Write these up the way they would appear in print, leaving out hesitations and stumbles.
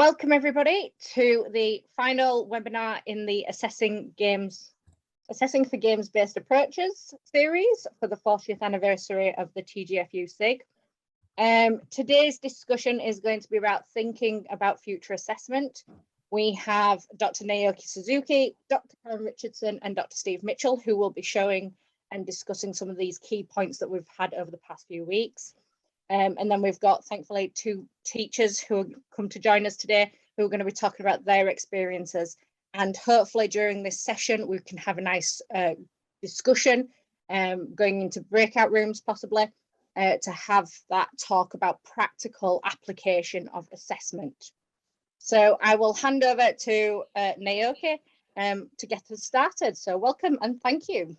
Welcome everybody to the final webinar in the Assessing for Games-Based Approaches series for the 40th anniversary of the TGfU SIG. Today's discussion is going to be about thinking about future assessment. We have Dr. Naoki Suzuki, Dr. Karen Richardson, and Dr. Steve Mitchell, who will be showing and discussing some of these key points that we've had over the past few weeks. And then we've got, thankfully, two teachers who have come to join us today, who are going to be talking about their experiences. And hopefully during this session, we can have a nice discussion, going into breakout rooms possibly, to have that talk about practical application of assessment. So I will hand over to Naoki to get us started. So welcome and thank you.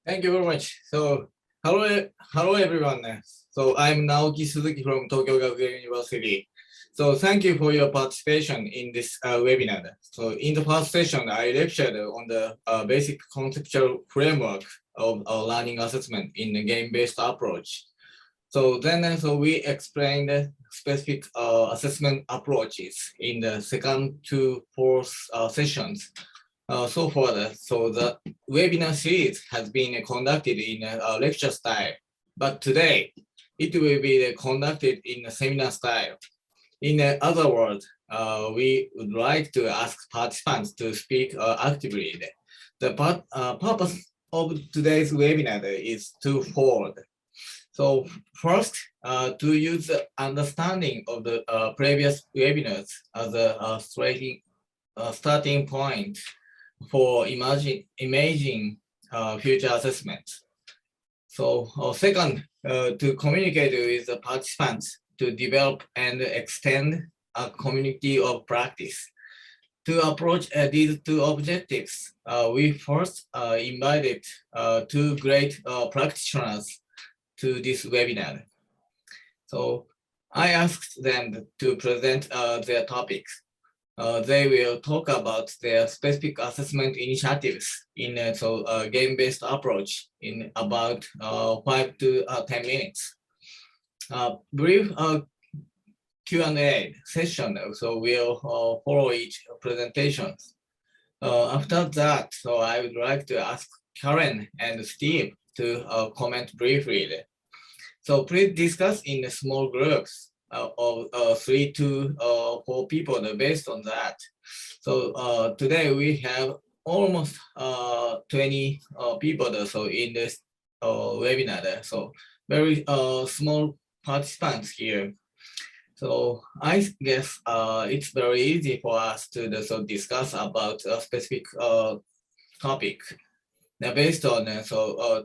Thank you very much. So hello everyone. So I'm Naoki Suzuki from Tokyo Gakugei University. So thank you for your participation in this webinar. So in the first session, I lectured on the basic conceptual framework of learning assessment in a game-based approach. So then we explained specific assessment approaches in the second to fourth sessions. So far, so the webinar series has been conducted in a lecture style, but today it will be conducted in a seminar style. In other words, we would like to ask participants to speak actively. The purpose of today's webinar is twofold. So first, to use the understanding of the previous webinars as a starting point for imaging future assessments. So second, to communicate with the participants to develop and extend a community of practice. To approach these two objectives, we first invited two great practitioners to this webinar. So I asked them to present their topics. They will talk about their specific assessment initiatives in a game-based approach in about 5 to 10 minutes. Brief Q&A session, so we'll follow each presentation. After that, so I would like to ask Karen and Steve to comment briefly. So please discuss in small groups of 3 to 4 people based on that. So today we have almost 20 people so in this webinar. So very small participants here. So I guess it's very easy for us to discuss about a specific topic based on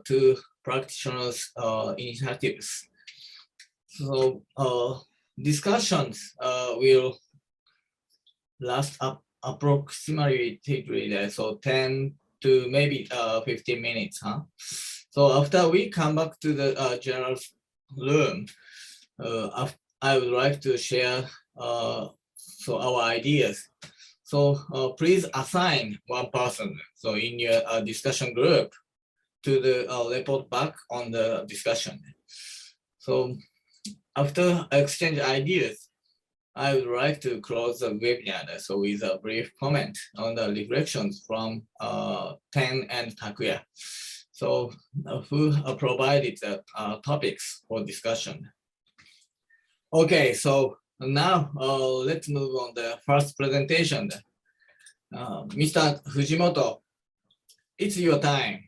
two practitioners' initiatives. So discussions will last approximately 10 to maybe 15 minutes. So after we come back to the general room, I would like to share our ideas. So please assign one person so in your discussion group to the report back on the discussion. So after exchange ideas, I would like to close the webinar so with a brief comment on the reflections from Teng and Takuya. So who provided the topics for discussion. Okay, so now let's move on the first presentation. Mr. Fujimoto, it's your time.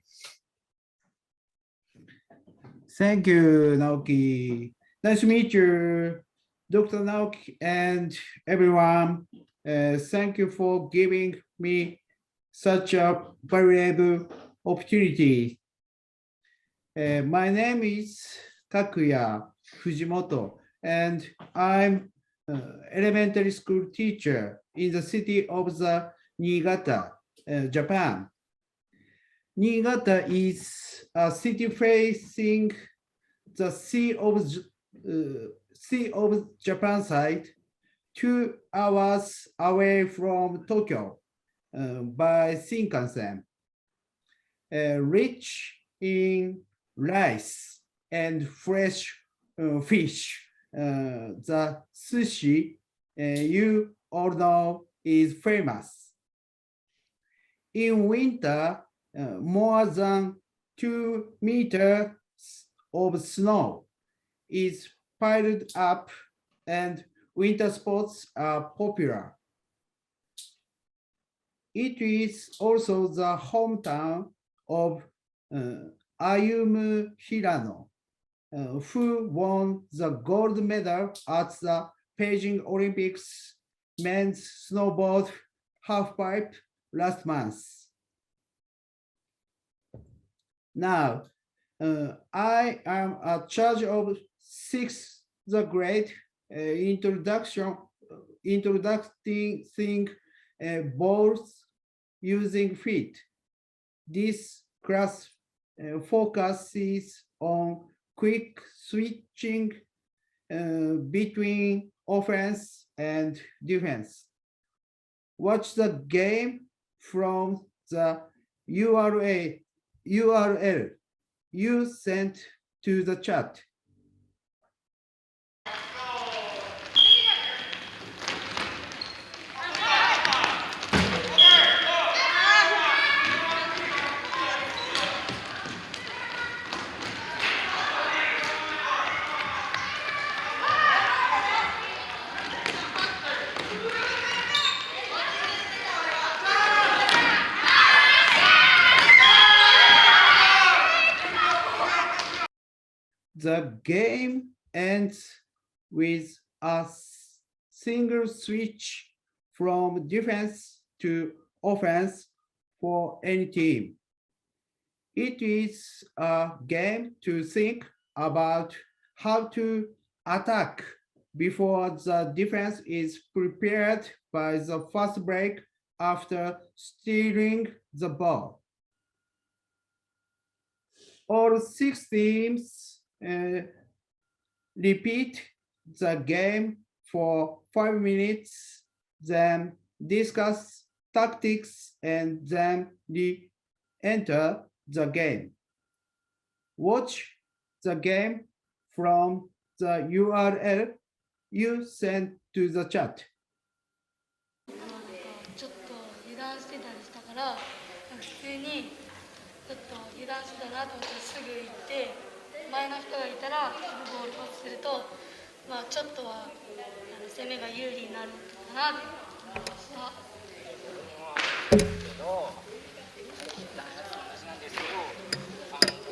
Thank you, Naoki. Nice to meet you, Dr. Naoki and everyone. Thank you for giving me such a valuable opportunity. My name is Takuya Fujimoto, and I'm elementary school teacher in the city of the Niigata, Japan. Niigata is a city facing the Sea of Japan side, 2 hours away from Tokyo by Shinkansen. Rich in rice and fresh fish the sushi you all know is famous. In winter, more than 2 meters of snow is piled up and winter sports are popular. It is also the hometown of Ayumu Hirano, who won the gold medal at the Beijing Olympics men's snowboard halfpipe last month. Now, I am in charge of 6th grade introducing balls using feet. This class focuses on quick switching between offense and defense. Watch the game from the URL you sent to the chat. The game ends with a single switch from defense to offense for any team. It is a game to think about how to attack before the defense is prepared by the fast break after stealing the ball. All 6 teams repeat the game for 5 minutes, then discuss tactics, and then re-enter the game. Watch the game from the URL you sent to the chat. ちょっと油断してたりしたから、普通にちょっと油断してたなと思ってすぐ行って、前の人がいたらすぐボールパスすると、まあちょっとは攻めが有利になるかなと思いました。なんですけど、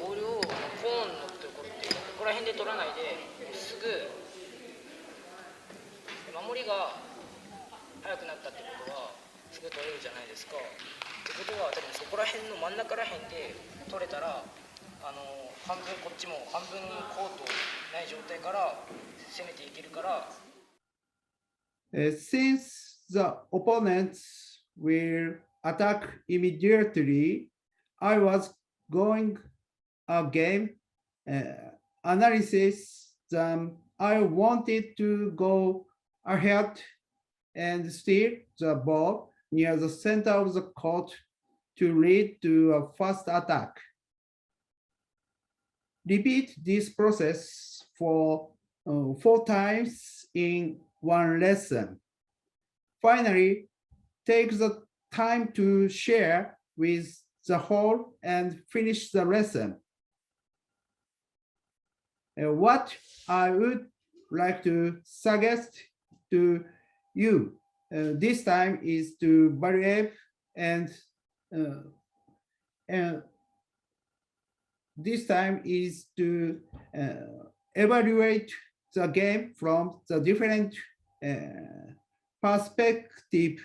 ボールをコーンのところってここら辺で取らないですぐ守りが速くなったってことはすぐ取れるじゃないですか。ってことは多分そこら辺の真ん中ら辺で取れたら半分こっちも半分コートない状態から攻めていけるから。Since the opponents will attack immediately, I was going a game analysis. I wanted to go ahead and steal the ball near the center of the court to lead to a fast attack. Repeat this process for 4 times in one lesson. Finally, take the time to share with the whole and finish the lesson. What I would like to suggest to you this time is to vary and this time is to evaluate the game from the different perspective.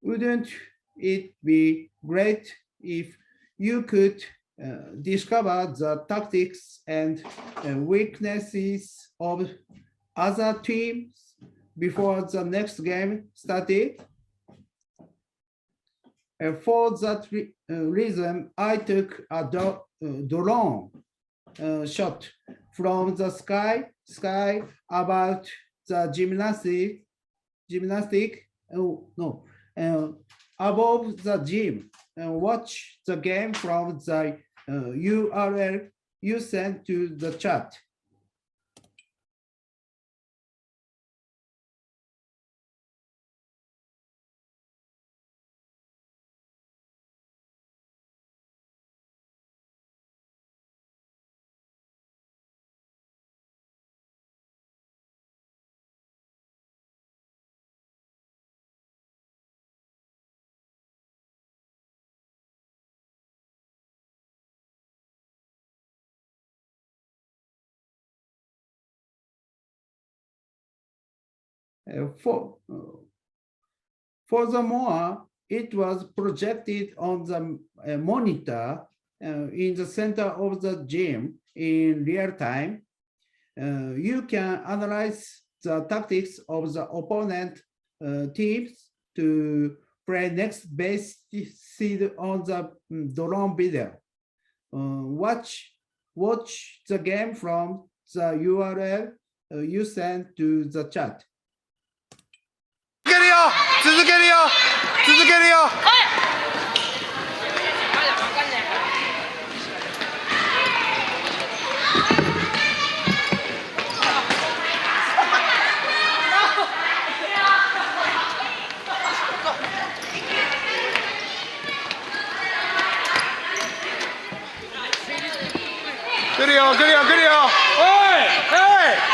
Wouldn't it be great if you could discover the tactics and weaknesses of other teams before the next game started? For that reason, I took a drone shot from the sky about the gymnastic above the gym, and watch the game from the URL you sent to the chat. Furthermore, it was projected on the monitor in the center of the gym in real time. You can analyze the tactics of the opponent teams to play next based on the drone video. Watch the game from the URL you sent to the chat. 続けるよ続けるよ来るよ来るよ来るよおいおい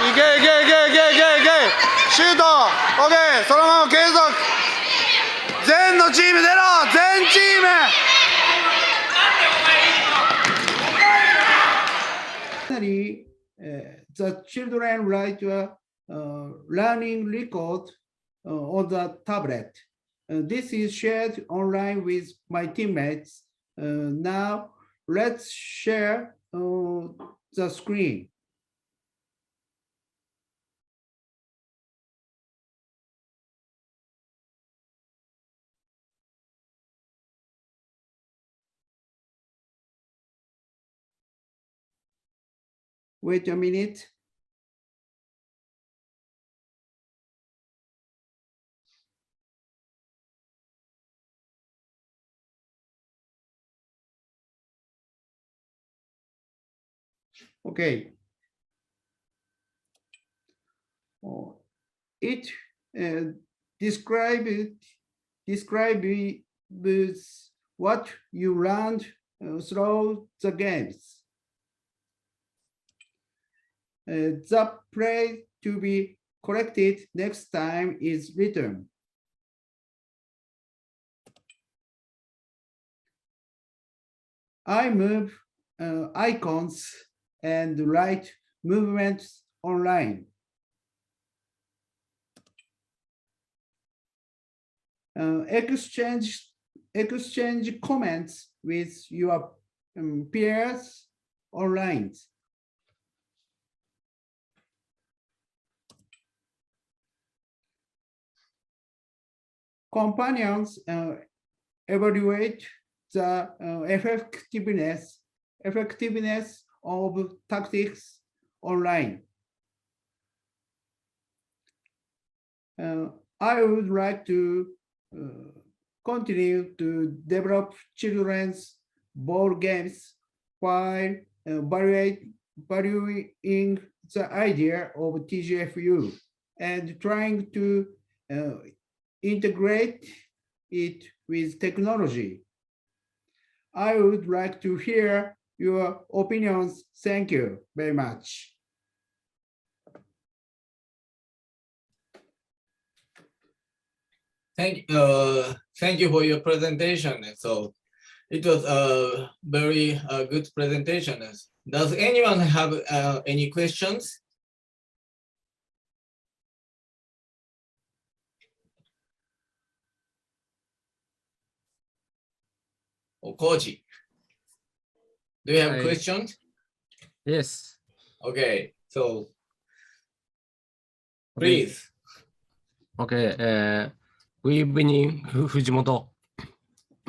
いけいけいけいけいけいけシュート OK そのまま継続全のチーム出ろ全チーム Finally, the children write a learning record on the tablet. This is shared online with my teammates. Now, let's share the screen. Wait a minute. Okay. It describes what you learned through the games. The play to be corrected next time is written. I move icons and write movements online. Exchange comments with your peers online. Companions evaluate the effectiveness of tactics online. I would like to continue to develop children's board games while valuing the idea of TGfU and trying to integrate it with technology. I would like to hear your opinions. Thank you very much. Thank you for your presentation. So it was a very good presentation. Does anyone have any questions? Or Koji, do you have questions? Yes. Okay, so please. Okay. Good evening, Fujimoto.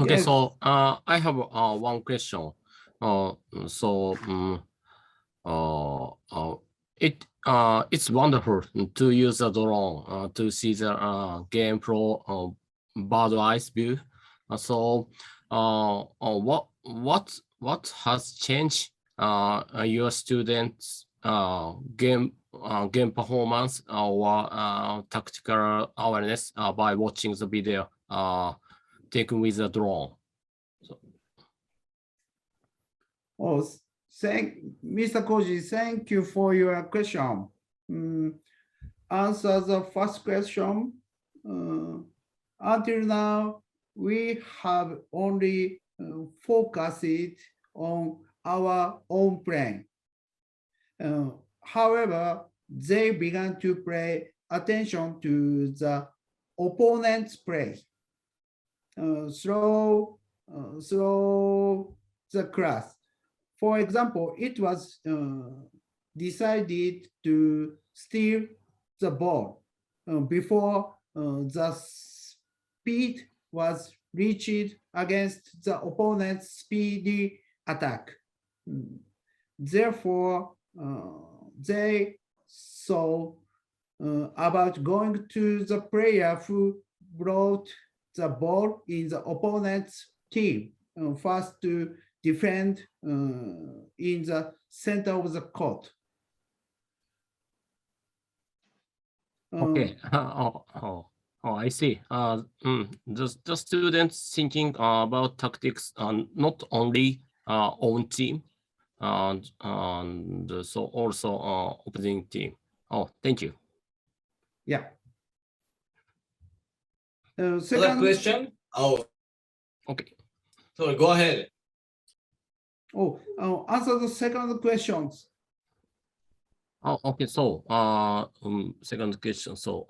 Okay, Yes. so I have one question. It's wonderful to use a drone to see the game from bird's eye view. What has changed your students' game performance or tactical awareness by watching the video taken with a drone? Mr. Koji, thank you for your question. answer the first question. Until now, we have only focused on our own plane. However, they began to pay attention to the opponent's play through the class. For example, it was decided to steal the ball before the speed was reached against the opponent's speedy attack. Therefore, they saw about going to the player who brought the ball in the opponent's team first to defend in the center of the court. Okay. I see. The students thinking about tactics not only own team and so also opposing team. Oh, thank you. Yeah. Other Second question? Oh, Okay. sorry, go ahead. Answer the second questions. Oh, okay. So, second question. So,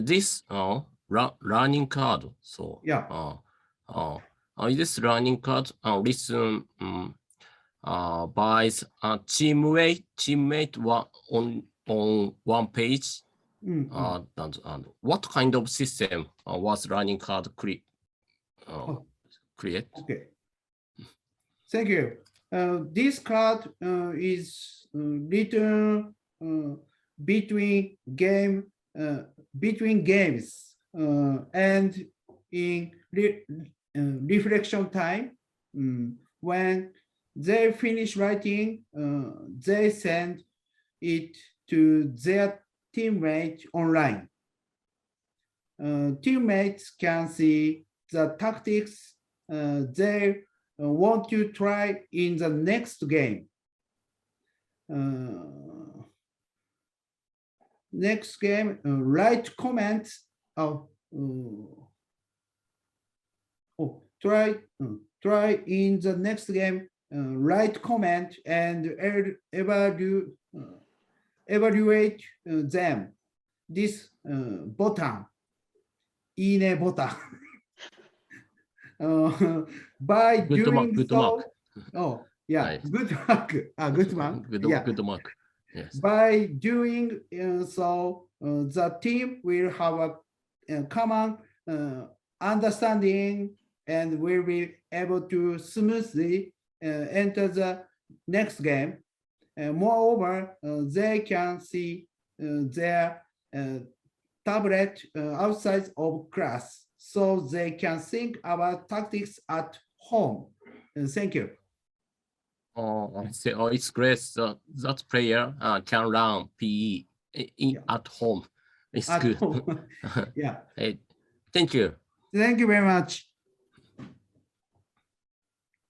this running card. So, Yeah. This running card listen by teammate on one page. And what kind of system was running card create? Okay. Thank you. This card is written between games and in reflection time. When they finish writing, they send it to their teammate online. Teammates can see the tactics they want to try in the next game. Next game, write comments. Try in the next game, write comment and evaluate them. This button, いいねボタン. By doing good so, mark. Yeah, Nice. good mark. Good mark. Yeah. Good mark. Yes. By doing so, the team will have a common understanding and will be able to smoothly enter the next game. Moreover, they can see their tablet outside of class, so they can think about tactics at home. Thank you. It's great that player can learn PE at home. It's At good. home. Yeah. Thank you. Thank you very much.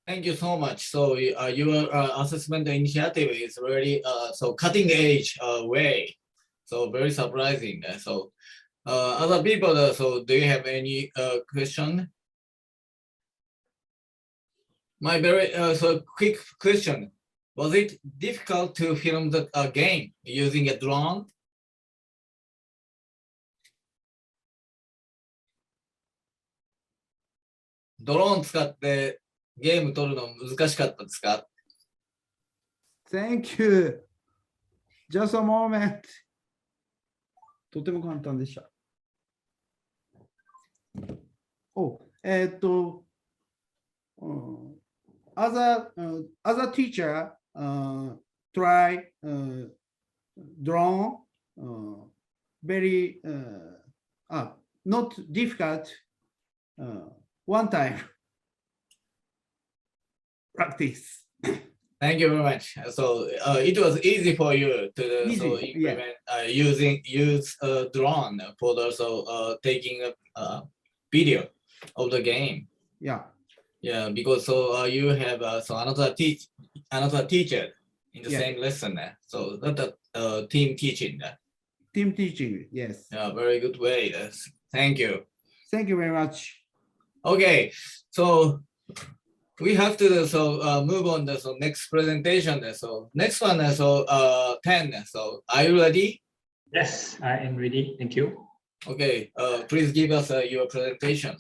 Thank you so much. So your assessment initiative is very so cutting edge way. So very surprising. So other people, so do you have any question? My very so quick question. Was it difficult to film the game using a drone? Drone 使ってゲーム撮るの難しかったですか？ Thank you. Just a moment. とても簡単でした。Other teacher try drone very not difficult one time practice. Thank you very much. So it was easy for you to so implement use drone for also taking a video of the game. Yeah. Yeah, because so you have so another teacher in the Yeah. same lesson there. So that team teaching there. Team teaching, yes. Yeah, very good way. Thank you. Thank you very much. Okay, so we have to move on the next presentation. So next one, Teng. So are you ready? Yes, I am ready. Thank you. Okay, please give us your presentation.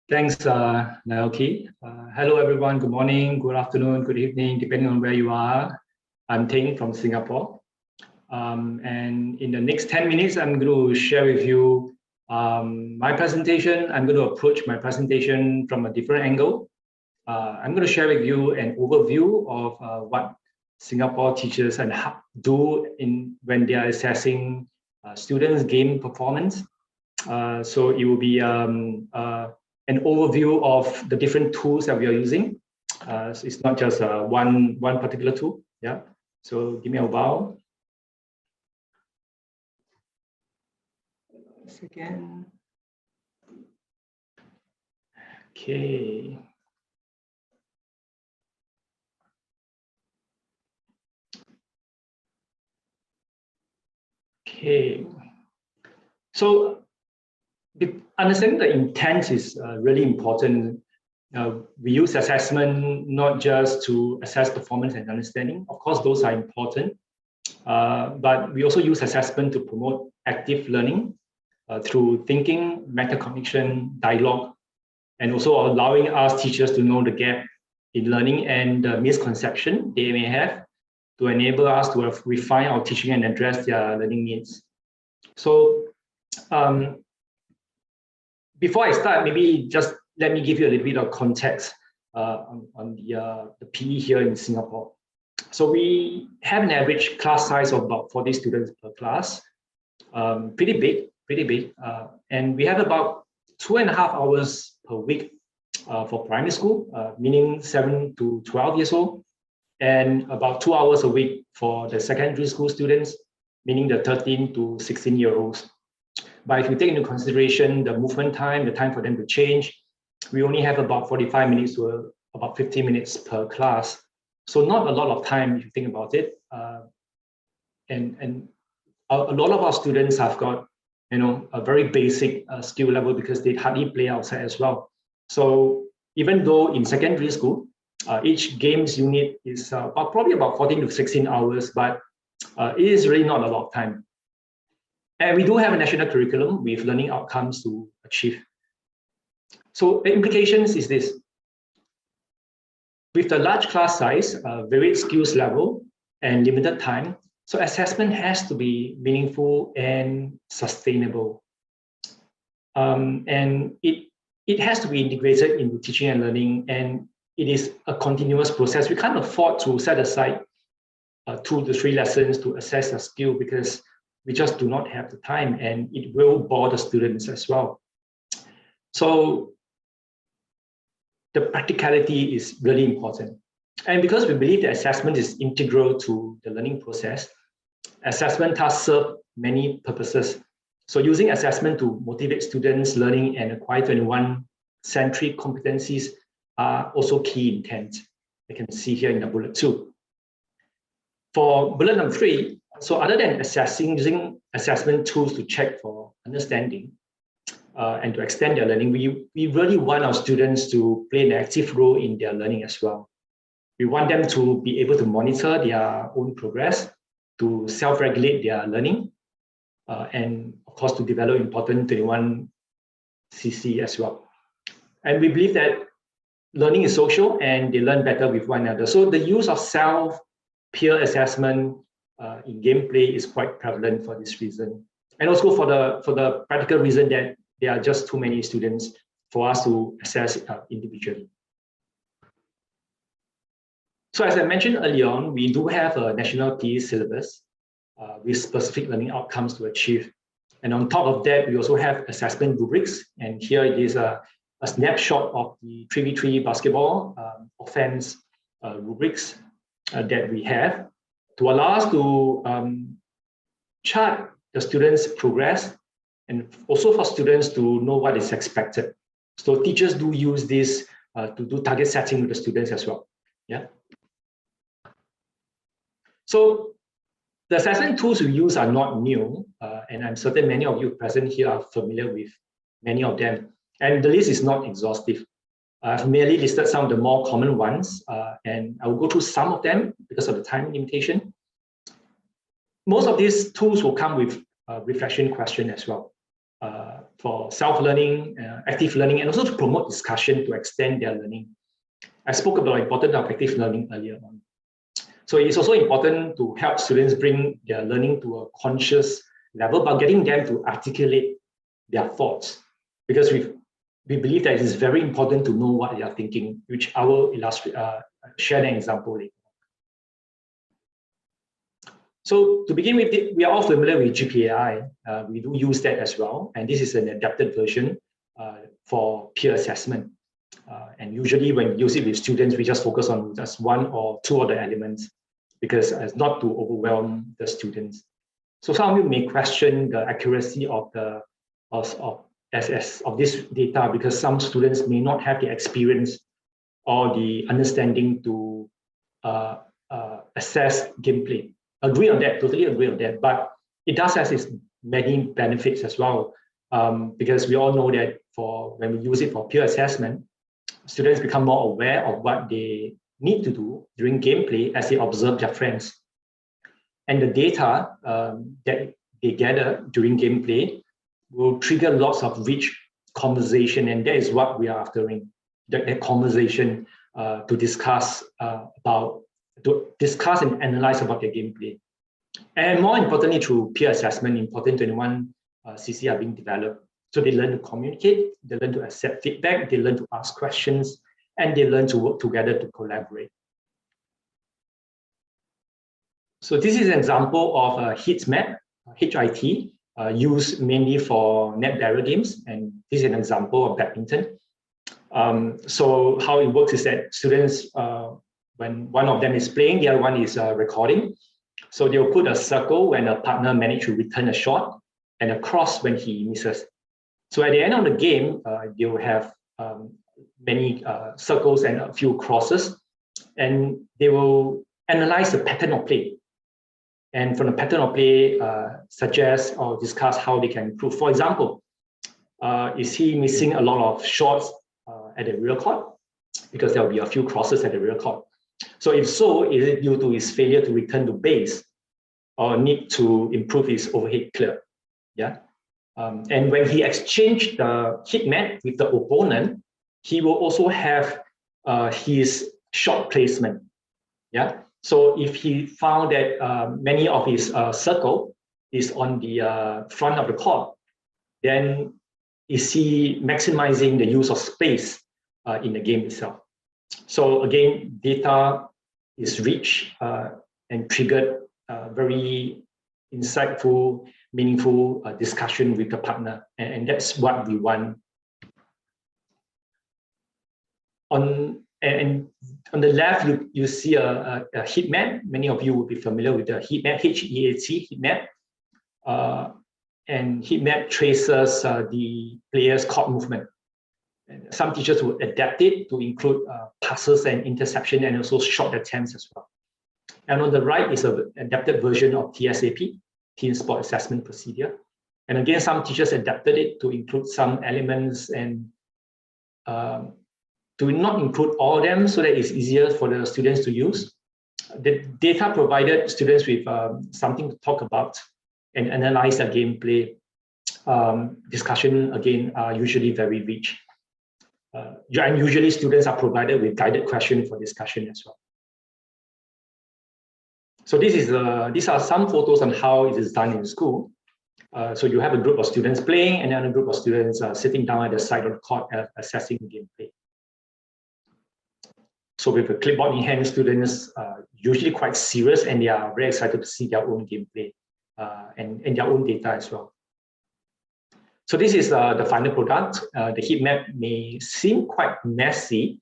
Thanks, Naoki. Hello, everyone. Good morning, good afternoon, good evening, depending on where you are. I'm Teng from Singapore. And in the next 10 minutes, I'm going to share with you my presentation. I'm going to approach my presentation from a different angle. I'm going to share with you an overview of what Singapore teachers and do when they are assessing students' game performance. So it will be an overview of the different tools that we are using. So it's not just one particular tool. Yeah. So give me a while. Again. Okay. Okay. So understanding the intent is really important. We use assessment not just to assess performance and understanding. Of course, those are important. But we also use assessment to promote active learning through thinking, metacognition, dialogue, and also allowing us teachers to know the gap in learning and the misconception they may have to enable us to refine our teaching and address their learning needs. So before I start, maybe just let me give you a little bit of context on the PE here in Singapore. So we have an average class size of about 40 students per class, pretty big. And we have about 2.5 hours per week for primary school, meaning 7 to 12 years old, and about 2 hours a week for the secondary school students, meaning the 13 to 16-year-olds. But if you take into consideration the movement time, the time for them to change, we only have about 45 minutes to about 50 minutes per class. So not a lot of time if you think about it. And a lot of our students have got, a very basic skill level because they hardly play outside as well. So even though in secondary school, each games unit is probably about 14 to 16 hours, but it is really not a lot of time. And we do have a national curriculum with learning outcomes to achieve. So the implications is this. With the large class size, varied skills level, and limited time, so assessment has to be meaningful and sustainable. And it has to be integrated into teaching and learning, and it is a continuous process. We can't afford to set aside 2 to 3 lessons to assess a skill because we just do not have the time, and it will bore the students as well. So the practicality is really important. And because we believe that assessment is integral to the learning process, assessment has served many purposes. So using assessment to motivate students' learning and acquire 21-centric competencies are also key intent. You can see here in the bullet 2. For bullet number 3, so other than using assessment tools to check for understanding and to extend their learning, we really want our students to play an active role in their learning as well. We want them to be able to monitor their own progress, to self-regulate their learning, and of course to develop important 21cc as well. And we believe that learning is social and they learn better with one another. So the use of self-peer assessment in gameplay is quite prevalent for this reason. And also for the practical reason that there are just too many students for us to assess individually. So as I mentioned earlier on, we do have a national PE syllabus with specific learning outcomes to achieve. And on top of that, we also have assessment rubrics. And here it is a snapshot of the 3v3 basketball offense rubrics that we have to allow us to chart the students' progress and also for students to know what is expected. So teachers do use this to do target setting with the students as well. Yeah. So the assessment tools we use are not new, and I'm certain many of you present here are familiar with many of them. And the list is not exhaustive. I've merely listed some of the more common ones, and I will go through some of them because of the time limitation. Most of these tools will come with a reflection question as well, for self-learning, active learning, and also to promote discussion to extend their learning. I spoke about the importance of active learning earlier on. So it's also important to help students bring their learning to a conscious level by getting them to articulate their thoughts, because we believe that it is very important to know what they are thinking, which I will share an example later. So to begin with, we are all familiar with GBAs. We do use that as well, and this is an adapted version for peer assessment. And usually when we use it with students, we just focus on just one or two of the elements, because it's not to overwhelm the students. So some of you may question the accuracy of this data, because some students may not have the experience or the understanding to assess gameplay. Agree on that, totally agree on that, but it does have its many benefits as well, because we all know that when we use it for peer assessment, students become more aware of what they need to do during gameplay as they observe their friends. And the data that they gather during gameplay will trigger lots of rich conversation, and that is what we are after, that conversation to discuss and analyze about their gameplay. And more importantly, through peer assessment, important 21 CC are being developed. So they learn to communicate, they learn to accept feedback, they learn to ask questions, and they learn to work together to collaborate. So this is an example of a HIT map, HIT, used mainly for net barrier games, and this is an example of badminton. So how it works is that students, when one of them is playing, the other one is recording. So they'll put a circle when a partner manages to return a shot, and a cross when he misses. So at the end of the game, they will have many circles and a few crosses, and they will analyze the pattern of play. And from the pattern of play, suggest or discuss how they can improve. For example, is he missing a lot of shots at the rear court? Because there will be a few crosses at the rear court. So if so, is it due to his failure to return to base, or need to improve his overhead clear? Yeah. And when he exchanged the hit map with the opponent, he will also have his shot placement. Yeah. So if he found that many of his circle is on the front of the court, then is he maximizing the use of space in the game itself? So again, data is rich and triggered very insightful, meaningful discussion with the partner, and that's what we want. On the left, you see a heat map. Many of you will be familiar with the heat map, HEAT heat map. And heat map traces the player's court movement. And some teachers will adapt it to include passes and interception, and also shot attempts as well. And on the right is an adapted version of TSAP, Team Sport Assessment Procedure. And again, some teachers adapted it to include some elements and to not include all of them, so that it's easier for the students to use. The data provided students with something to talk about and analyze their gameplay. Discussion, again, are usually very rich. And usually students are provided with guided questions for discussion as well. So these are some photos on how it is done in school. So you have a group of students playing, and then a group of students sitting down at the side of the court assessing gameplay. So with a clipboard in hand, students are usually quite serious, and they are very excited to see their own gameplay and their own data as well. So this is the final product. The heat map may seem quite messy,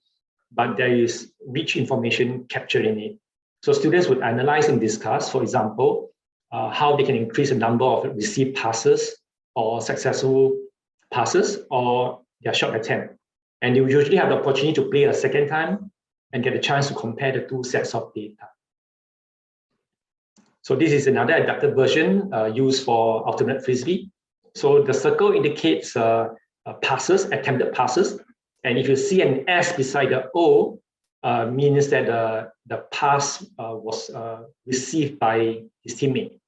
but there is rich information captured in it. So students would analyze and discuss, for example, how they can increase the number of received passes or successful passes or their shot attempt. And you usually have the opportunity to play a second time and get a chance to compare the two sets of data. So this is another adapted version used for alternate frisbee. So the circle indicates passes, attempted passes. And if you see an S beside the O, means that the pass was received by his teammate.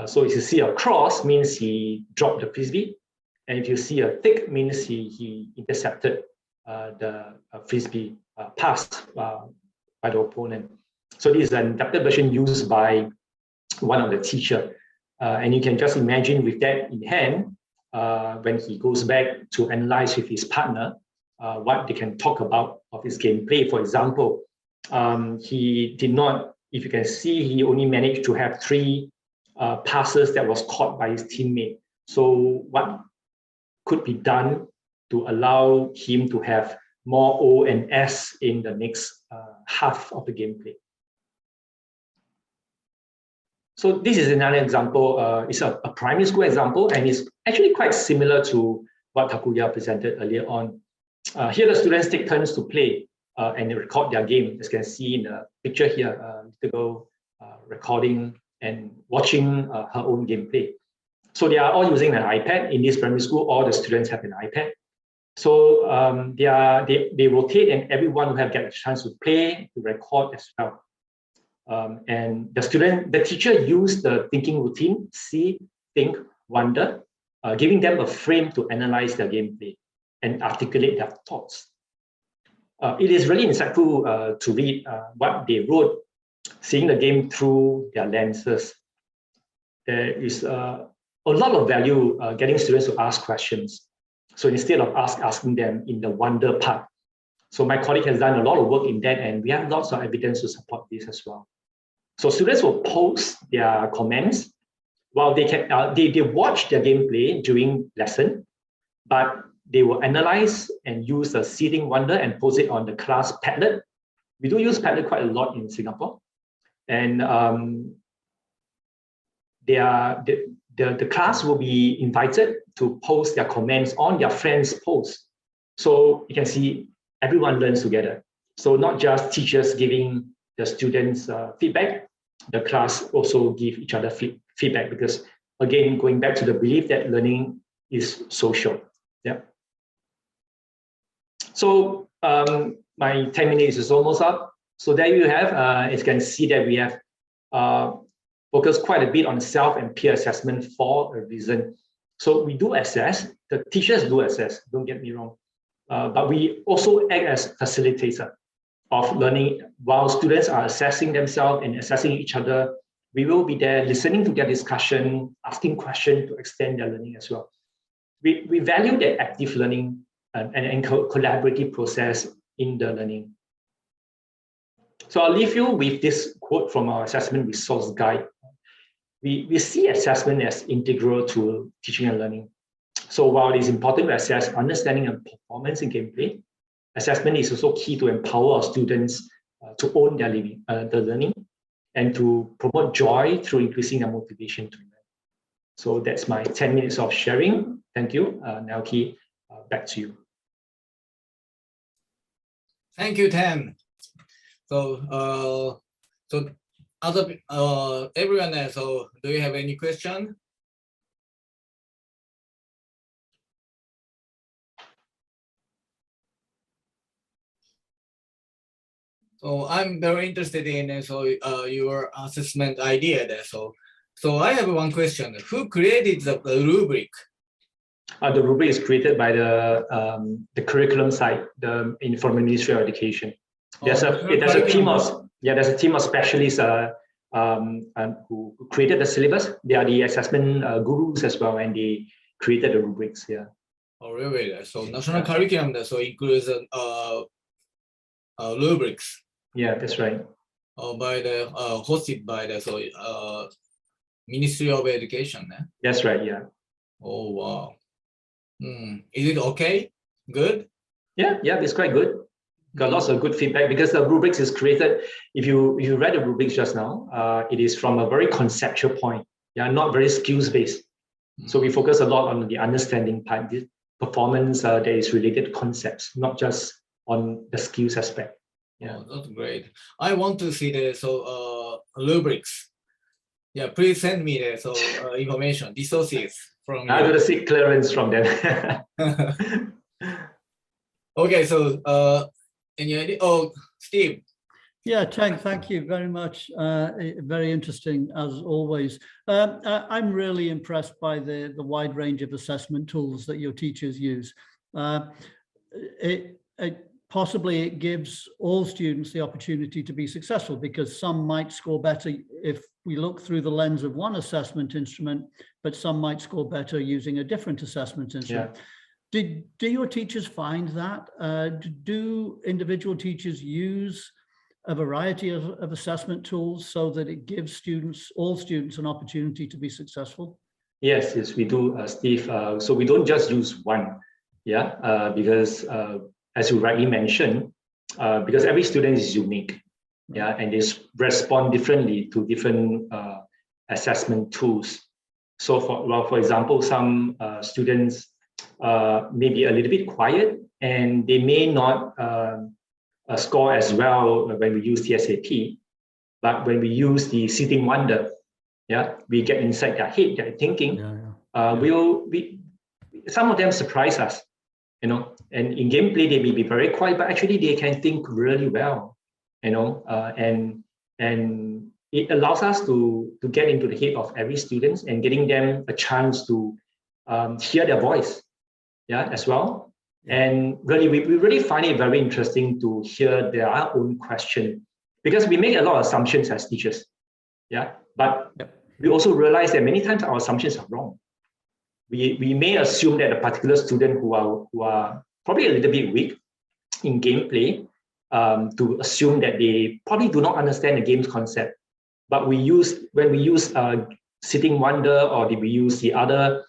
So if you see a cross, means he dropped the frisbee. And if you see a tick, means he intercepted the frisbee pass by the opponent. So this is an adapted version used by one of the teacher. And you can just imagine with that in hand, when he goes back to analyze with his partner, what they can talk about of his gameplay. For example, he did not, if you can see, he only managed to have 3 passes that was caught by his teammate. So what could be done to allow him to have more O and S in the next half of the gameplay? So this is another example. It's a primary school example, and it's actually quite similar to what Takuya presented earlier on. Here the students take turns to play and they record their game. As you can see in the picture here, the girl recording and watching her own gameplay. So they are all using an iPad. In this primary school, all the students have an iPad. So they rotate, and everyone will get a chance to play, to record as well. And the teacher used the thinking routine, see, think, wonder, giving them a frame to analyze their gameplay and articulate their thoughts. It is really insightful to read what they wrote, seeing the game through their lenses. There is a lot of value getting students to ask questions. So instead of asking them in the wonder part. So my colleague has done a lot of work in that, and we have lots of evidence to support this as well. So students will post their comments while they watch their gameplay during lesson, but they will analyze and use the seating wonder and post it on the class Padlet. We do use Padlet quite a lot in Singapore. And the class will be invited to post their comments on their friends' posts. So you can see everyone learns together. So not just teachers giving the students feedback, the class also give each other feedback, because again, going back to the belief that learning is social. Yeah. So my 10 minutes is almost up. So there you have, as you can see that we have focused quite a bit on self and peer assessment for a reason. So we do assess, the teachers do assess, don't get me wrong, but we also act as facilitator of learning. While students are assessing themselves and assessing each other, we will be there listening to their discussion, asking questions to extend their learning as well. We value that active learning and collaborative process in the learning. So I'll leave you with this quote from our assessment resource guide. We see assessment as integral to teaching and learning. So while it is important to assess understanding and performance in gameplay, assessment is also key to empower our students to own their the learning and to promote joy through increasing their motivation to learn. So that's my 10 minutes of sharing. Thank you. Naoki, back to you. Thank you, Teng. So, everyone there, so do you have any question? So I'm very interested in your assessment idea there. So I have one question. Who created the rubric? The rubric is created by the curriculum side, from the Ministry of Education. There's a team of specialists who created the syllabus. They are the assessment gurus as well, and they created the rubrics. Yeah. Oh, really? So national curriculum so includes rubrics. Yeah, that's right. By the hosted by the Ministry of Education. That's right. Yeah. Oh wow. Is it okay? Good? Yeah, it's quite good. Got lots of good feedback because the rubrics is created. If you read the rubrics just now, it is from a very conceptual point. Yeah, not very skills based. So we focus a lot on the understanding part. performance that is related to concepts, not just on the skills aspect. Yeah, oh, that's great. I want to see the rubrics. Yeah, please send me the information, resources from I'm you. going to seek clearance from them. Okay, so any idea? Oh, Steve. Yeah, Teng, thank you very much. Very interesting as always. I'm really impressed by the wide range of assessment tools that your teachers use. Possibly it gives all students the opportunity to be successful, because some might score better if we look through the lens of one assessment instrument, but some might score better using a different assessment instrument. Yeah. Do your teachers find that? Do individual teachers use a variety of assessment tools so that it gives all students an opportunity to be successful? Yes, we do, Steve. So we don't just use one, because as you rightly mentioned, because every student is unique, and they respond differently to different assessment tools. So for example, some students may be a little bit quiet, and they may not score as well when we use TSAP, but when we use the sitting wonder, we get inside their head, their thinking. Some of them surprise us, and in gameplay they may be very quiet, but actually they can think really well, and it allows us to get into the head of every student and getting them a chance to hear their voice, as well. And really, we really find it very interesting to hear their own question, because we make a lot of assumptions as teachers, but we also realize that many times our assumptions are wrong. We may assume that a particular student who are probably a little bit weak in gameplay, to assume that they probably do not understand the game's concept. But when we use sitting wonder, or we use the other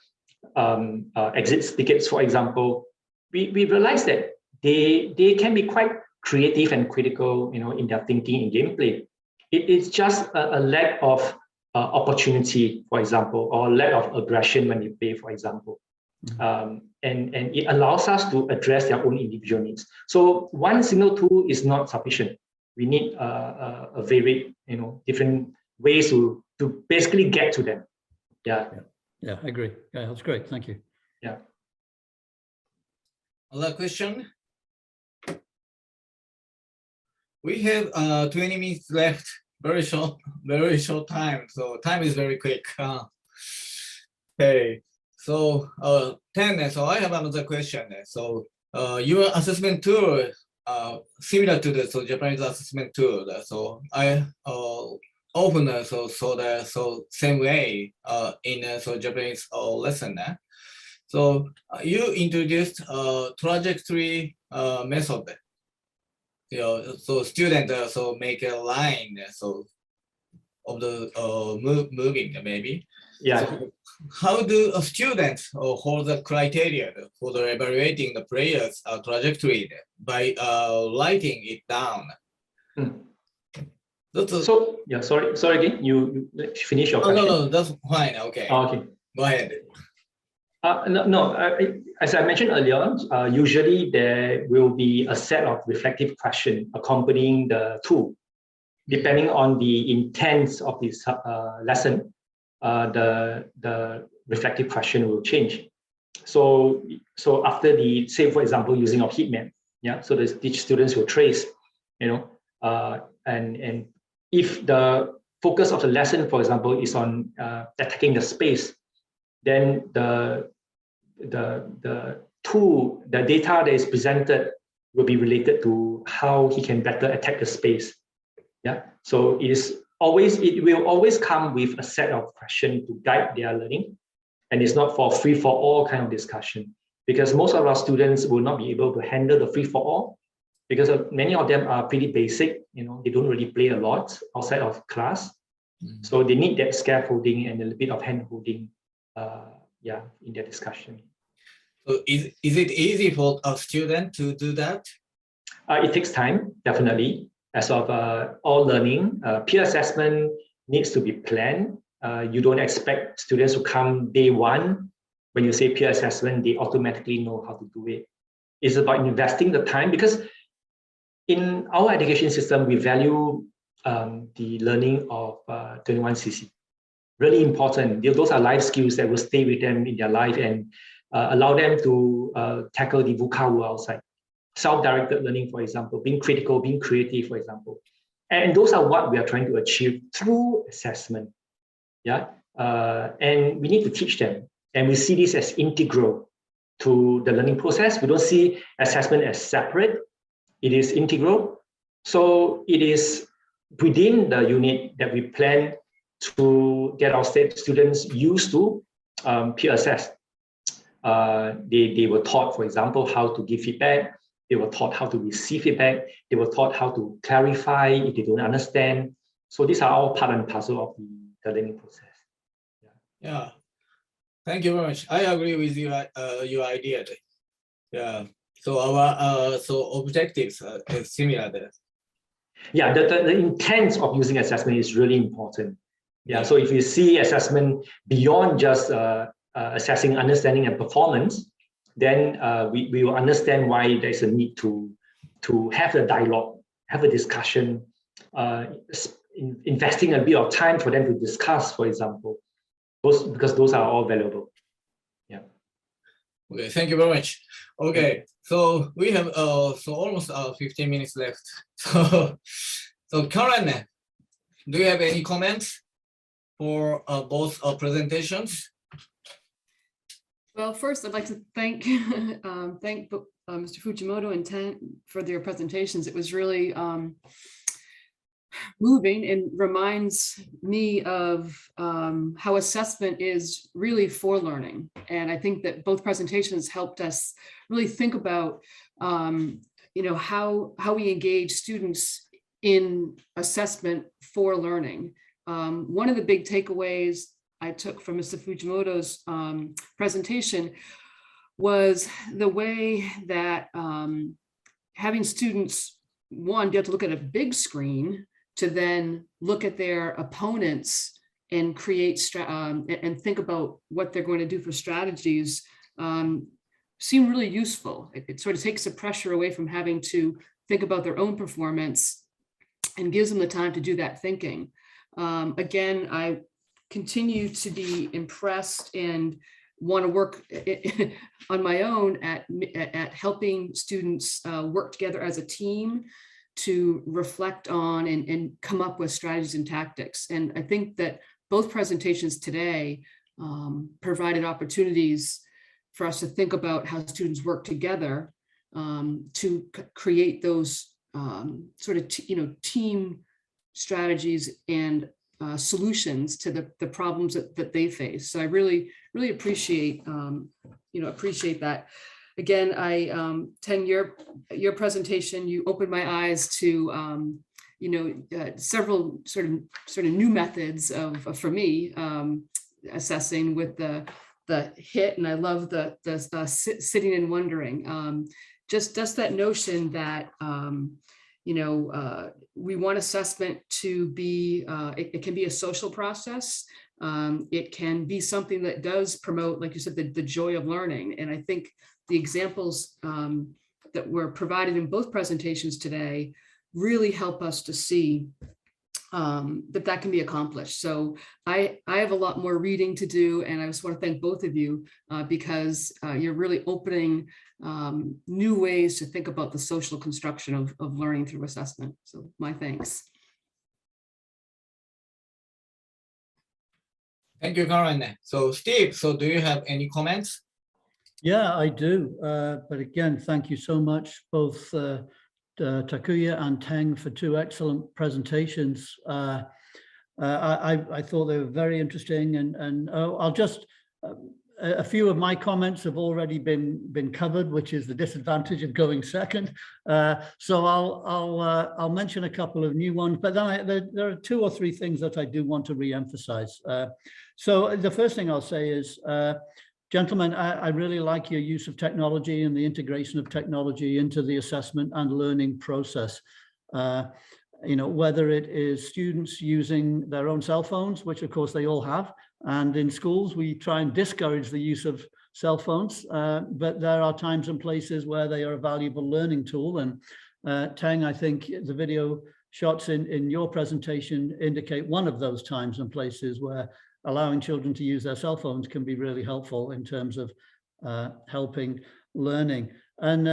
exit tickets, for example, we realize that they can be quite creative and critical, in their thinking in gameplay. It's just a lack of opportunity, for example, or lack of aggression when they play, for example. And it allows us to address their own individual needs. So one single tool is not sufficient. We need a varied, different ways to basically get to them. Yeah, I agree. Yeah, that's great. Thank you. Yeah. Other question? We have 20 minutes left. Very short time. So time is very quick. Okay. So Teng, so I have another question. So your assessment tool, similar to the Japanese assessment tool. So I often saw the same way in Japanese lesson. So you introduced trajectory method. So student make a line of the moving maybe. Yeah. So how do students hold the criteria for the evaluating the players' trajectory by writing it down? So yeah, sorry again. You finish your question. No, that's fine. Okay. Okay. Go ahead. As I mentioned earlier, usually there will be a set of reflective questions accompanying the tool. Depending on the intent of this lesson, the reflective question will change. So after say for example using of heat map, so the students will trace, and if the focus of the lesson, for example, is on attacking the space, then the tool, the data that is presented will be related to how he can better attack the space. So it will always come with a set of questions to guide their learning, and it's not for free for all kind of discussion, because most of our students will not be able to handle the free for all, because many of them are pretty basic. They don't really play a lot outside of class. So they need that scaffolding and a little bit of hand holding in their discussion. So is it easy for a student to do that? It takes time, definitely. As of all learning, peer assessment needs to be planned. You don't expect students to come day one when you say peer assessment, they automatically know how to do it. It's about investing the time, because in our education system, we value the learning of 21cc. Really important. Those are life skills that will stay with them in their life and allow them to tackle the VUCA world outside. Self-directed learning, for example, being critical, being creative, for example. And those are what we are trying to achieve through assessment. Yeah, and we need to teach them. And we see this as integral to the learning process. We don't see assessment as separate. It is integral. So it is within the unit that we plan to get our students used to peer assess. They were taught, for example, how to give feedback. They were taught how to receive feedback. They were taught how to clarify if they don't understand. So these are all part and parcel of the learning process. Yeah, thank you very much. I agree with you, your idea. Yeah, so our objectives are similar there. Yeah, the intent of using assessment is really important. Yeah, so if you see assessment beyond just assessing understanding and performance, then we will understand why there's a need to have a dialogue, have a discussion, investing a bit of time for them to discuss, for example, because those are all valuable. Yeah. Okay, thank you very much. Okay, so we have almost 15 minutes left. So Karen, do you have any comments for both presentations? Well, first, I'd like to thank Mr. Fujimoto and Teng for their presentations. It was really moving and reminds me of how assessment is really for learning. And I think that both presentations helped us really think about how we engage students in assessment for learning. One of the big takeaways I took from Mr. Fujimoto's presentation was the way that having students, one, be able to look at a big screen to then look at their opponents and create and think about what they're going to do for strategies seem really useful. It sort of takes the pressure away from having to think about their own performance and gives them the time to do that thinking. Again, I continue to be impressed and want to work on my own at helping students work together as a team to reflect on and come up with strategies and tactics. And I think that both presentations today provided opportunities for us to think about how students work together to create those sort of team strategies and solutions to the problems that they face. So I really appreciate appreciate that. Again, Teng, your presentation, you opened my eyes to several sort of new methods for me assessing with the HIT, and I love the sitting and wondering. Just that notion that we want assessment to be, it can be a social process. It can be something that does promote, like you said, the joy of learning. And I think the examples that were provided in both presentations today really help us to see that can be accomplished. So I have a lot more reading to do, and I just want to thank both of you because you're really opening new ways to think about the social construction of learning through assessment. So my thanks. Thank you, Karen. So Steve, so do you have any comments? Yeah, I do. But again, thank you so much, both Takuya and Teng, for two excellent presentations. I thought they were very interesting, and I'll just a few of my comments have already been covered, which is the disadvantage of going second. So I'll mention a couple of new ones, but then there are two or three things that I do want to re-emphasize. So the first thing I'll say is, gentlemen, I really like your use of technology and the integration of technology into the assessment and learning process. Whether it is students using their own cell phones, which of course they all have, and in schools we try and discourage the use of cell phones, but there are times and places where they are a valuable learning tool. And Teng, I think the video shots in your presentation indicate one of those times and places where allowing children to use their cell phones can be really helpful in terms of helping learning. And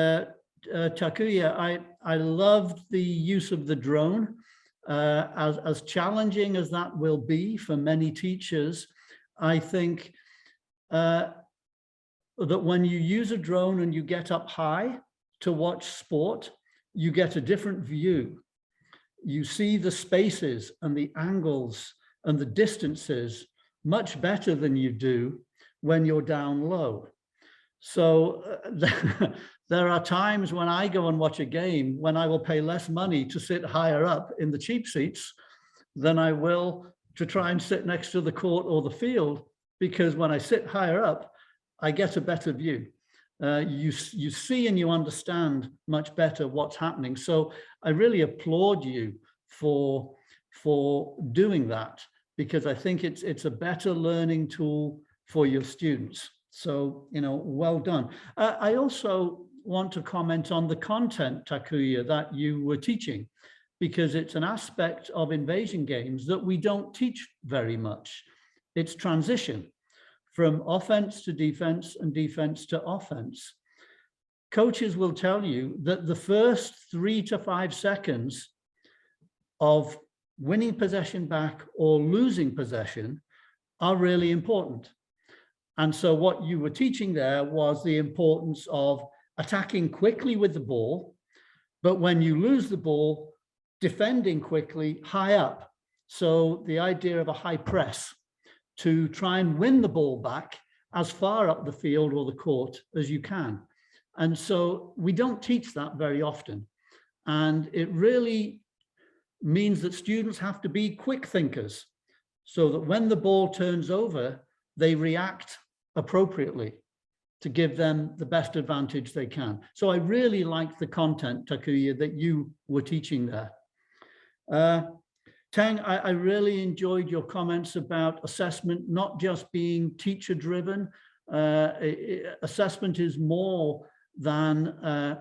Takuya, I loved the use of the drone. As challenging as that will be for many teachers, I think that when you use a drone and you get up high to watch sport, you get a different view. You see the spaces and the angles and the distances much better than you do when you're down low. So there are times when I go and watch a game when I will pay less money to sit higher up in the cheap seats than I will to try and sit next to the court or the field, because when I sit higher up, I get a better view. You see and you understand much better what's happening. So I really applaud you for doing that, because I think it's a better learning tool for your students. So, well done. I also want to comment on the content, Takuya, that you were teaching, because it's an aspect of invasion games that we don't teach very much. It's transition from offense to defense and defense to offense. Coaches will tell you that the first 3 to 5 seconds of winning possession back or losing possession are really important. And so what you were teaching there was the importance of attacking quickly with the ball, but when you lose the ball, defending quickly high up. So the idea of a high press to try and win the ball back as far up the field or the court as you can. And so we don't teach that very often. And it really means that students have to be quick thinkers so that when the ball turns over, they react appropriately to give them the best advantage they can. So I really liked the content, Takuya, that you were teaching there. Teng, I really enjoyed your comments about assessment not just being teacher driven. Assessment is more than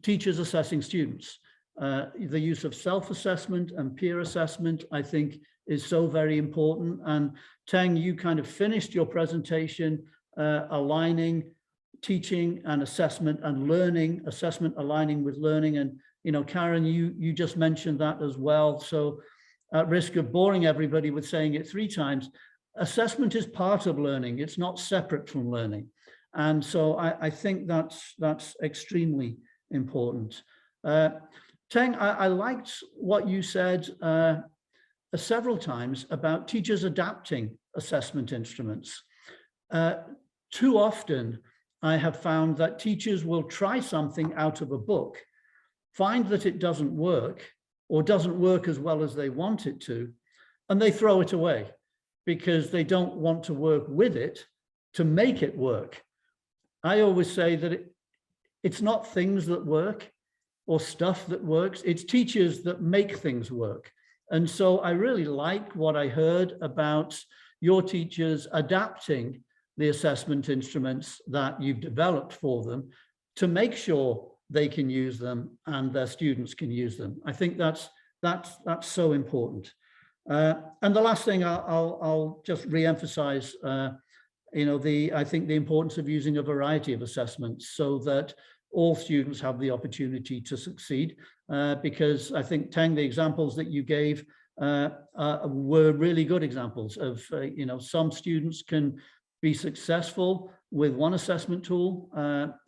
teachers assessing students. The use of self-assessment and peer assessment, I think, is so very important. And Teng, you kind of finished your presentation aligning teaching and assessment and learning, assessment aligning with learning. And, Karen, you just mentioned that as well. So at risk of boring everybody with saying it 3 times, assessment is part of learning. It's not separate from learning. And so I think that's extremely important. Teng, I liked what you said several times about teachers adapting assessment instruments. Too often, I have found that teachers will try something out of a book, find that it doesn't work or doesn't work as well as they want it to, and they throw it away because they don't want to work with it to make it work. I always say that it's not things that work or stuff that works, it's teachers that make things work. And so I really like what I heard about your teachers adapting the assessment instruments that you've developed for them to make sure they can use them and their students can use them. I think that's so important. And the last thing I'll just re-emphasize, I think the importance of using a variety of assessments so that all students have the opportunity to succeed, because I think, Teng, the examples that you gave were really good examples of, some students can be successful with one assessment tool,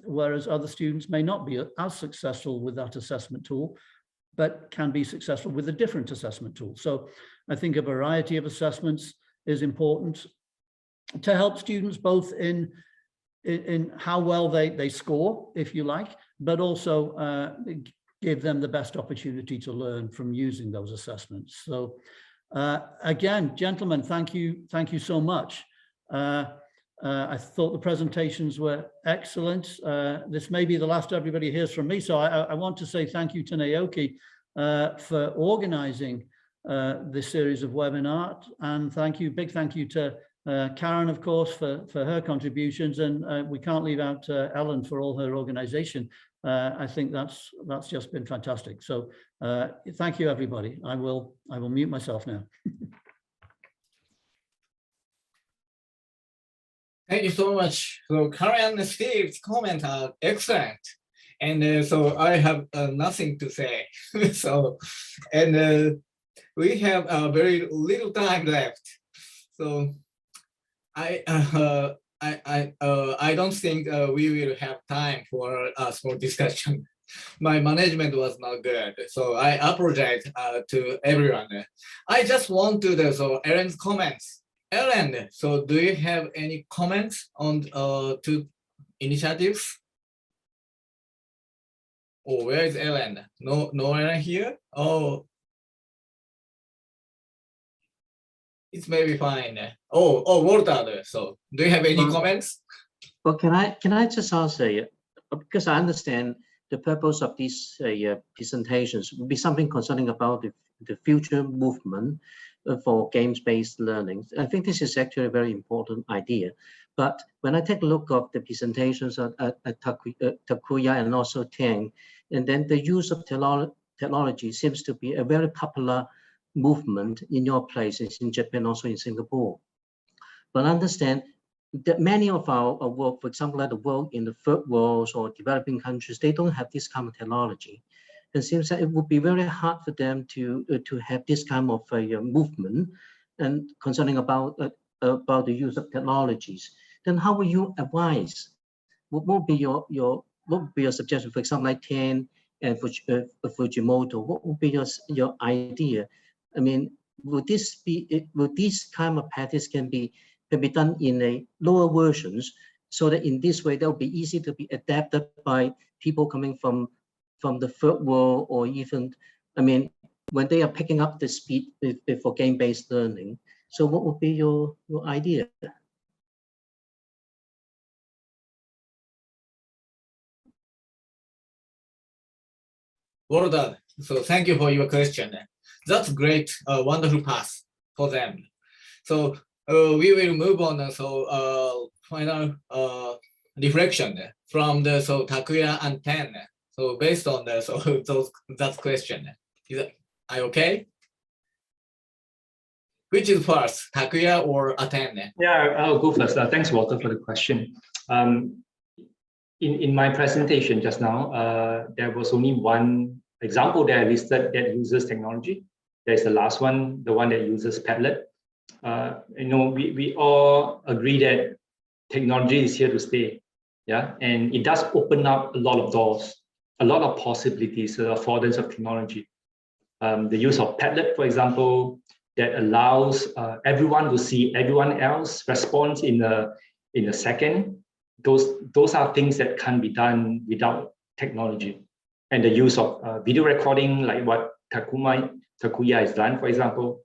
whereas other students may not be as successful with that assessment tool, but can be successful with a different assessment tool. So I think a variety of assessments is important to help students both in how well they score, if you like, but also give them the best opportunity to learn from using those assessments. So again, gentlemen, thank you so much. I thought the presentations were excellent. This may be the last everybody hears from me, so I want to say thank you to Naoki for organizing this series of webinars, and big thank you to Karen, of course, for her contributions, and we can't leave out Ellen for all her organization. I think that's just been fantastic. So thank you, everybody. I will mute myself now. Thank you so much. So Karen and Steve's comments are excellent. And so I have nothing to say. So, and we have very little time left. So I don't think we will have time for a small discussion. My management was not good, so I apologize to everyone. I just want to so Ellen's comments. Ellen, so do you have any comments on two initiatives? Oh, where is Ellen? No Ellen here. Oh, it's maybe fine. Oh, Walter. So, do you have any comments? Well, can I just ask because I understand the purpose of these presentations would be something concerning about the future movement for games-based learning. I think this is actually a very important idea. But when I take a look at the presentations at Takuya and also Teng, and then the use of technology seems to be a very popular movement in your places in Japan, also in Singapore. But I understand that many of our work, for example, like the work in the third world or developing countries, they don't have this kind of technology. It seems that it would be very hard for them to have this kind of movement and concerning about the use of technologies. Then how will you advise? What would be your suggestion? For example, like Teng and Fujimoto, what would be your idea? I mean, would this kind of practice can be done in a lower versions, so that in this way that will be easy to be adapted by people coming from the third world, or even, I mean, when they are picking up the speed for game-based learning. So what would be your idea? Well done. So thank you for your question. That's great, wonderful path for them. So we will move on. So final reflection from the Takuya and Teng. So based on the that question, are you okay? Which is first, Takuya or Teng? Yeah, I'll go first. Thanks, Walter, for the question. In my presentation just now, there was only one example that I listed that uses technology. There's the last one, the one that uses Padlet. We all agree that technology is here to stay, yeah, and it does open up a lot of doors, a lot of possibilities, affordance of technology. The use of Padlet, for example, that allows everyone to see everyone else response in a second. Those are things that can be done without technology. And the use of video recording, like what Takuya has done, for example,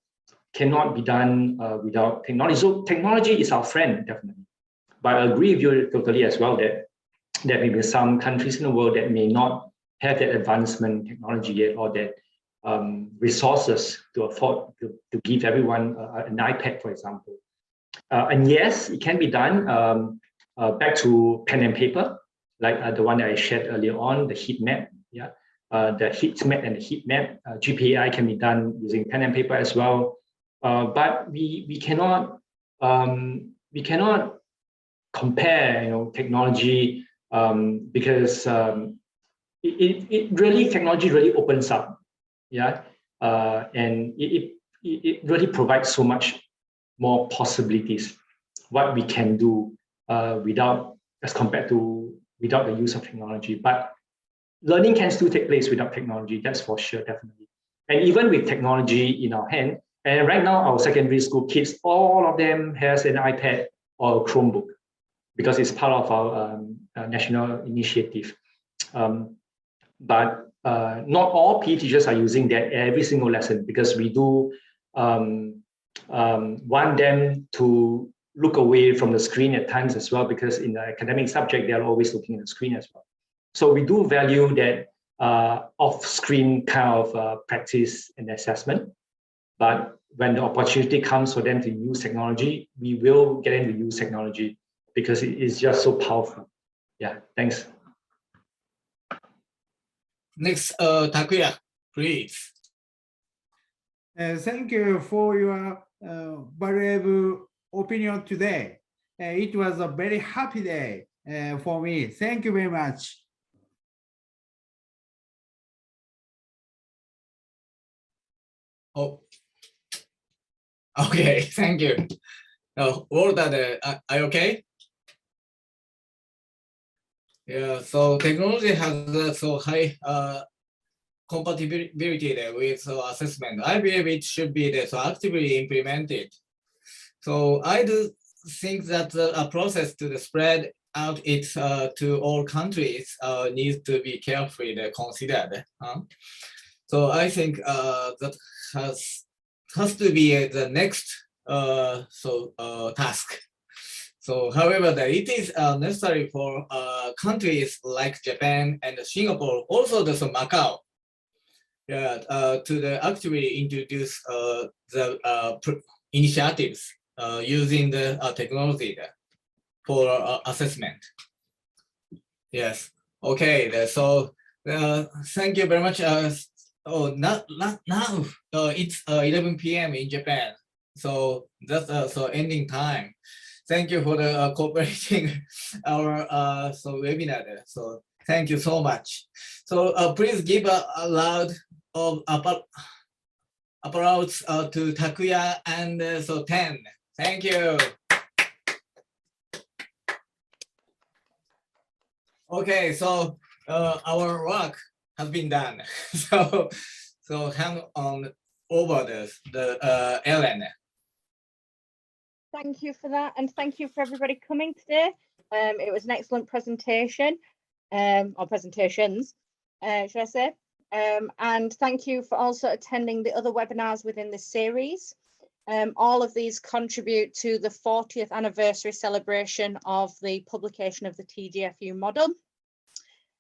cannot be done without technology. So technology is our friend, definitely. But I agree with you totally as well that there may be some countries in the world that may not have that advancement in technology yet, or that resources to afford to give everyone an iPad, for example. And yes, it can be done back to pen and paper, like the one that I shared earlier on, the heat map. Yeah, the heat map and the heat map, GBA can be done using pen and paper as well. But we cannot compare, technology because technology really opens up, yeah, and it really provides so much more possibilities what we can do as compared to without the use of technology. But learning can still take place without technology, that's for sure, definitely. And even with technology in our hand, and right now our secondary school kids, all of them has an iPad or a Chromebook because it's part of our national initiative. But not all PE teachers are using that every single lesson, because we do want them to look away from the screen at times as well, because in the academic subject, they're always looking at the screen as well. So we do value that off-screen kind of practice and assessment, but when the opportunity comes for them to use technology, we will get them to use technology because it is just so powerful. Yeah, thanks. Next, Takuya, please. Thank you for your valuable opinion today. It was a very happy day for me. Thank you very much. Oh, okay, thank you. Walter, are you okay? Yeah, so technology has so high compatibility with assessment. I believe it should be so actively implemented. So I do think that a process to spread out it to all countries needs to be carefully considered. So I think that has to be the next task. So, however, it is necessary for countries like Japan and Singapore, also the Macau, to actively introduce the initiatives using the technology for assessment. Yes. Okay. So, thank you very much. Not now. It's 11 p.m. in Japan. So that's so ending time. Thank you for the cooperating our webinar. So thank you so much. So please give a loud applause to Takuya and Teng. Thank you. Okay, so our work has been done. So hand on over the Ellen. Thank you for that, and thank you for everybody coming today. It was an excellent presentation, or presentations, should I say. And thank you for also attending the other webinars within this series. All of these contribute to the 40th anniversary celebration of the publication of the TGfU model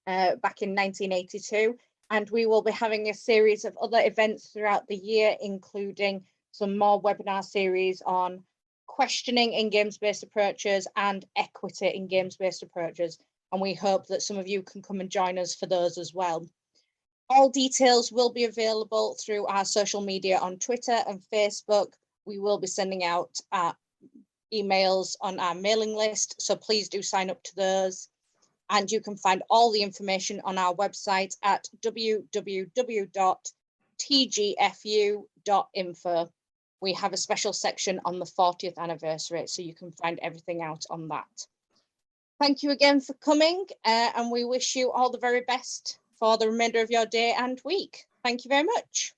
back in 1982. And we will be having a series of other events throughout the year, including some more webinar series on questioning in games-based approaches and equity in games-based approaches. And we hope that some of you can come and join us for those as well. All details will be available through our social media on Twitter and Facebook. We will be sending out emails on our mailing list, so please do sign up to those. And you can find all the information on our website at www.tgfu.info. We have a special section on the 40th anniversary, so you can find everything out on that. Thank you again for coming, and we wish you all the very best for the remainder of your day and week. Thank you very much.